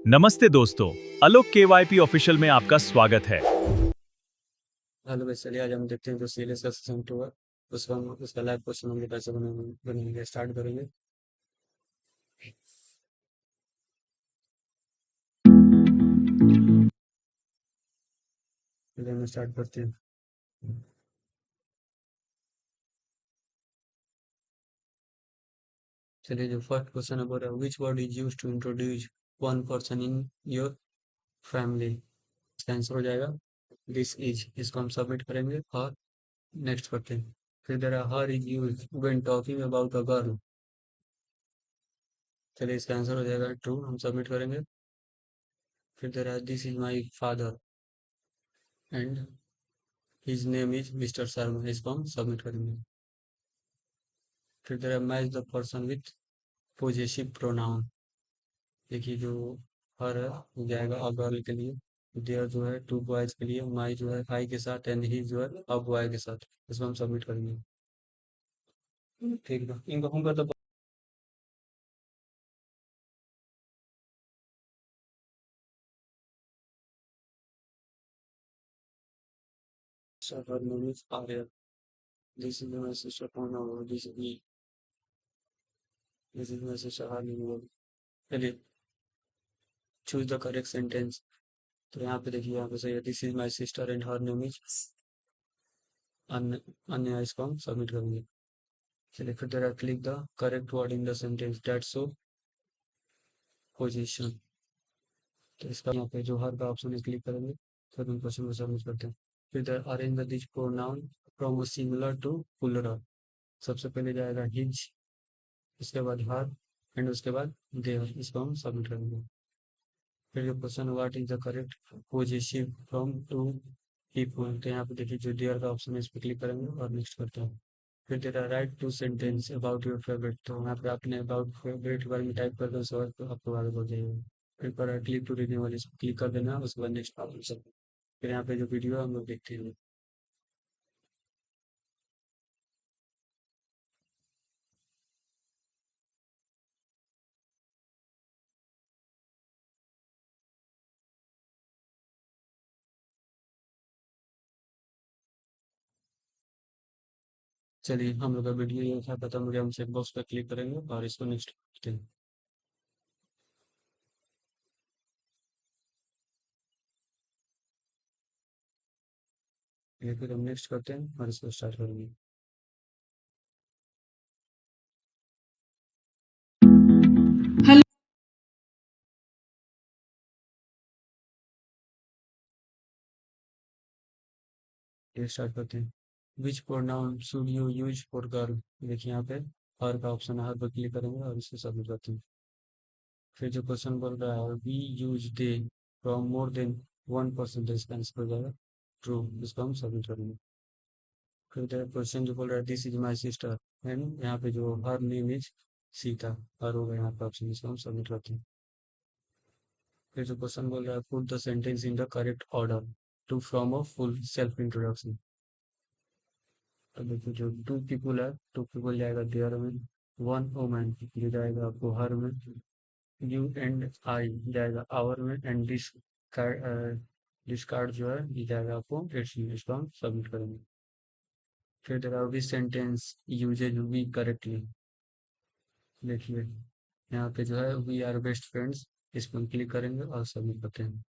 नमस्ते दोस्तों, आलोक KYP official में आपका स्वागत है। हेलो भाई, चलिए आज हम देखते हैं जो सीरीज का सीजन 2 है। उसका लाइव क्वेश्चन हम कैसे बनेंगे स्टार्ट करेंगे। चलिए हम स्टार्ट करते हैं। चलिए जो फर्स्ट क्वेश्चन है बोल रहा है which word is use to introduce one person in your family. इसका आंसर हो जाएगा दिस इज। इसको हम सबमिट करेंगे और नेक्स्ट करते हैं। फिर there her is use when talking about a girl. चलिए इसका आंसर हो जाएगा ट्रू, हम सबमिट करेंगे। फिर there this is my father and his name is mister Sharma. इसको हम सबमिट करेंगे। फिर there match the person with possessive pronoun. देखिए जो हर है वो जाएगा अ गर्ल के लिए, देयर जो है टू बॉयज के लिए, माई जो है आई के साथ एंड ही जो है अ बॉय के साथ। इसको हम सबमिट करेंगे। ठीक है, इनको हम तो her name is Arya. This is my sister pronoun. This is my sister her name. चलिए चूज द करेक्ट सेंटेंस। तो यहाँ पे देखिए, यहाँ पे सही है this is my sister and her name is अन्य। अन्य इसको हम सबमिट करेंगे। चलिए फिर there click the correct word in the sentence that show possession. तो इसका यहाँ पे जो हर का ऑप्शन है क्लिक करेंगे, फिर हम क्वेश्चन को सबमिट करते हैं। फिर arrange the this pronoun from similar to plural. सबसे पहले जाएगा हिज, उसके बाद हर एंड उसके बाद देयर। इसको हम सबमिट करेंगे। फिर जो question what is the correct possessive from to people. तो यहाँ पे देखिए जो देयर का ऑप्शन है इस पर क्लिक करेंगे और नेक्स्ट करते हैं। फिर there write two sentence about your favourite. तो यहाँ पे आपने अबाउट फेवरेट के बारे में टाइप कर दो, सवाल तो आपको आगे बढ़ जाएगा। फिर पर क्लिक टू रिन्यूअल इस पर क्लिक कर देना, उसके बाद नेक्स्ट ऑप्शन। फिर यहाँ पे जो वीडियो है हम लोग देखते हैं। चलिए हम लोग का वीडियो ये था खत्म हो गया। हम चेक बॉक्स पर क्लिक करेंगे और इसको नेक्स्ट करते हैं। ये फिर हम नेक्स्ट करते हैं और इसको स्टार्ट करेंगे। ये स्टार्ट करते हैं। Which pronoun should you use for girl. देखिए यहाँ पे हर का ऑप्शन है, हर पर क्लिक करेंगे और इसको सबमिट करते हैं। फिर जो क्वेश्चन बोल रहा है we use they from more than one percent, इसका आंसर हो जाएगा ट्रू। इसको हम सबमिट करेंगे। फिर क्वेश्चन जो बोल रहा है this is my sister and यहाँ पे जो हर नेम इज सीता, हर होगा यहाँ पे ऑप्शन, इसको हम सबमिट करते हैं। फिर जो क्वेश्चन बोल रहा है put the sentence in the correct order to from a full self introduction. तो देखिए जो टू पीपुल है, टू पीपल जाएगा देयर में, वन वुमन जो जाएगा आपको हर में, यू एंड आई जाएगा आवर में, एंड डिस्कार्ड जो है ये जाएगा आपको इट्स में। इसको हम सबमिट करेंगे। फिर there are which sentence uses we correctly. देखिए यहाँ पे जो है वी आर बेस्ट फ्रेंड्स, इस पर क्लिक करेंगे और सबमिट करते हैं।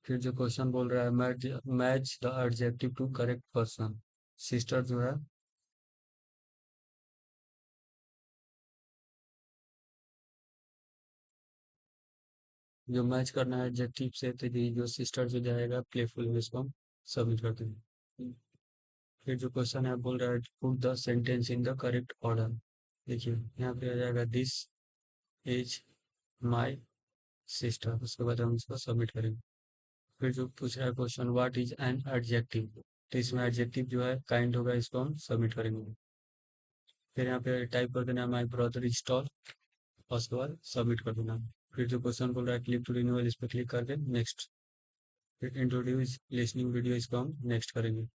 फिर जो क्वेश्चन बोल रहा है match the adjective to correct person. Sister जो है जो मैच करना है एडजेक्टिव से, तो ये जो सिस्टर जो जाएगा प्लेफुल में, इसको हम सबमिट करते हैं। फिर जो क्वेश्चन है बोल रहा है put the sentence in the correct order. देखिए यहाँ पे आ जाएगा दिस इज माई सिस्टर, उसके बाद हम इसको सबमिट करेंगे। फिर जो पूछ रहा है question what is an adjective, तो इसमें एडजेक्टिव जो है काइंड होगा, इसको हम सबमिट करेंगे। फिर यहाँ पे टाइप कर देना माई ब्रदर इज टॉल और उसके बाद सबमिट कर देना। फिर जो क्वेश्चन बोल रहा है क्लिक टू रिन्यूअल, इस पर क्लिक करके नेक्स्ट। फिर इंट्रोड्यूस लिसनिंग वीडियो, इसको हम नेक्स्ट करेंगे।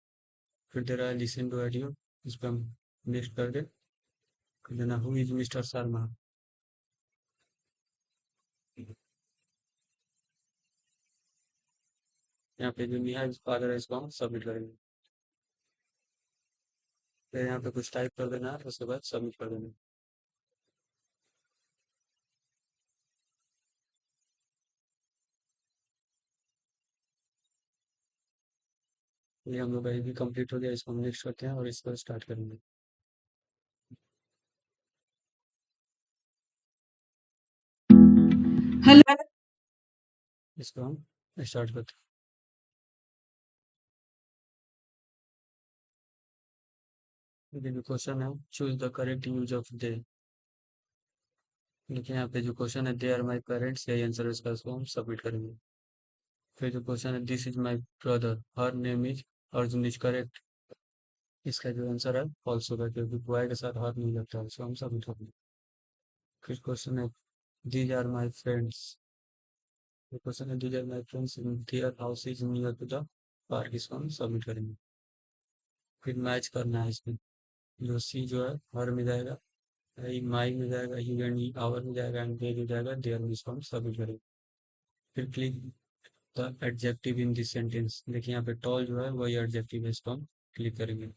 फिर दे रहा है लिसन टू ऑडियो, इस पर हम नेक्स्ट करके कर देना हु इज मिस्टर शर्मा। यहाँ पे जो नेहा फादर है इसको हम सबमिट करेंगे। फिर यहाँ पे कुछ टाइप कर देना है, उसके बाद सबमिट कर देना। ये हम लोग का ये भी कंप्लीट हो गया, इसको हम नेक्स्ट करते हैं और इसको स्टार्ट करेंगे। हेलो। इसको हम स्टार्ट करते हैं। जो क्वेश्चन है, choose the correct use of they. देखिए यहाँ पे जो क्वेश्चन है, दे आर माई पेरेंट्स, यही आंसर है इसका, इसको हम सबमिट करेंगे। फिर जो क्वेश्चन है, this is my brother, her name is Arjun, is correct. इसका जो आंसर है फॉल्स होगा, क्योंकि बॉय के साथ हर नहीं लगता है, इसको हम सबमिट करेंगे। फिर क्वेश्चन है, these are my friends. Question है, these are my friends, their house is near to the park, इसको हम सबमिट करेंगे। फिर मैच करना है इसमें, जो सी जो है हर में जाएगा, माई में जाएगा, ही एंड ही आवर में जाएगा, एंड दे में जाएगा, देयर में, इसको हम सबमिट करेंगे। फिर click the adjective in this sentence. देखिए यहाँ पे टॉल जो है वही एडजेक्टिव है, इसको हम क्लिक करेंगे।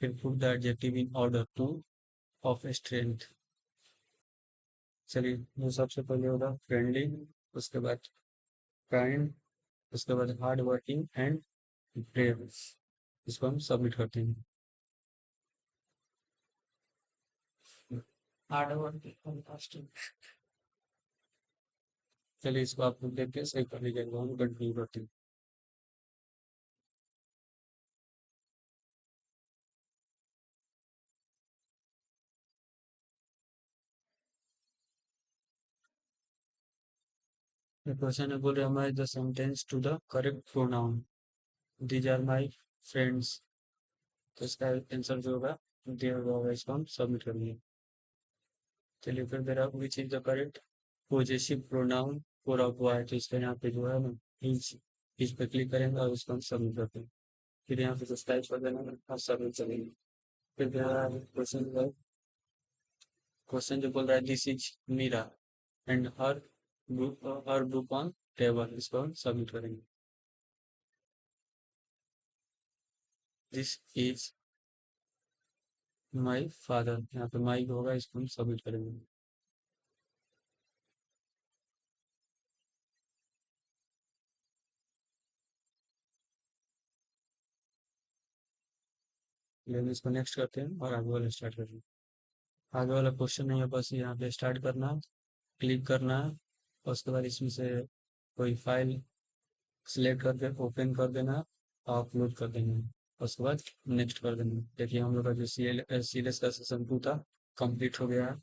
फिर put the adjective in order two of strength. चलिए, जो सबसे पहले होगा फ्रेंडली, उसके बाद काइंड, उसके बाद हार्ड वर्किंग एंड ब्रेव। इसको हम सबमिट करते हैं। हार्ड वर्किंग, चलिए इसको आप लोग देख के सही कर लीजिएगा, हम कंटिन्यू करते हैं। क्वेश्चन है, बोल रहे हमारे the sentence to the correct pronoun, these are my friends. तो इसका आंसर जो होगा दिया हुआ होगा, इसको हम सबमिट करेंगे। चलिए फिर मेरा which is the correct possessive pronoun for a boy. तो इसका यहाँ पे जो है ना, इस पे क्लिक करेंगे और इसको हम सबमिट करते हैं। फिर यहाँ पे कुछ टाइप कर देना और सबमिट करेंगे। फिर मेरा क्वेश्चन जो बोल रहा है, this is Meera and her book on table, इसको हम सबमिट करेंगे। दिस इज माई फादर, यहाँ पे माई होगा, इसको हम सबमिट करेंगे। लेकिन इसको नेक्स्ट करते हैं और आगे वाला स्टार्ट करते हैं। आगे वाला क्वेश्चन नहीं है, बस यहाँ पे स्टार्ट करना है, क्लिक करना है, और उसके बाद इसमें से कोई फाइल सिलेक्ट करके ओपन कर देना, अपलोड कर देना, उसके बाद नेक्स्ट कर देना। देखिए हम लोग का जो सी एल एस का सेशन 2 था, कंप्लीट हो गया है।